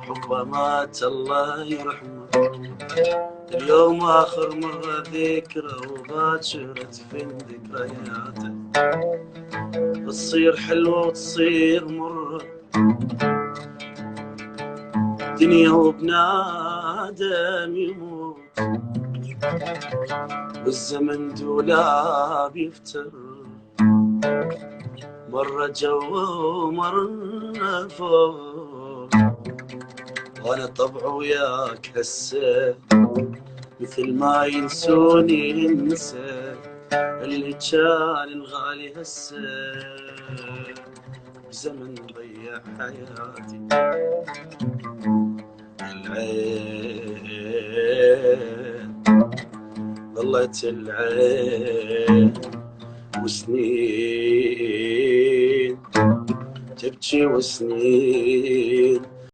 حبه مات الله يرحمه. اليوم آخر مرة ذكرى وباكر أدفن ذكرياته. تصير حلوة وتصير مرة دنيا وبنادم يموت، والزمن دولاب يفتر. مرة جوا ومرة فوق، وانا طبع وياك هسه مثل ما ينسوني ينسى اللي كان الغالي هسه بزمن ضيع حياتي. العين ظلت العين وسنين تبكي وسنين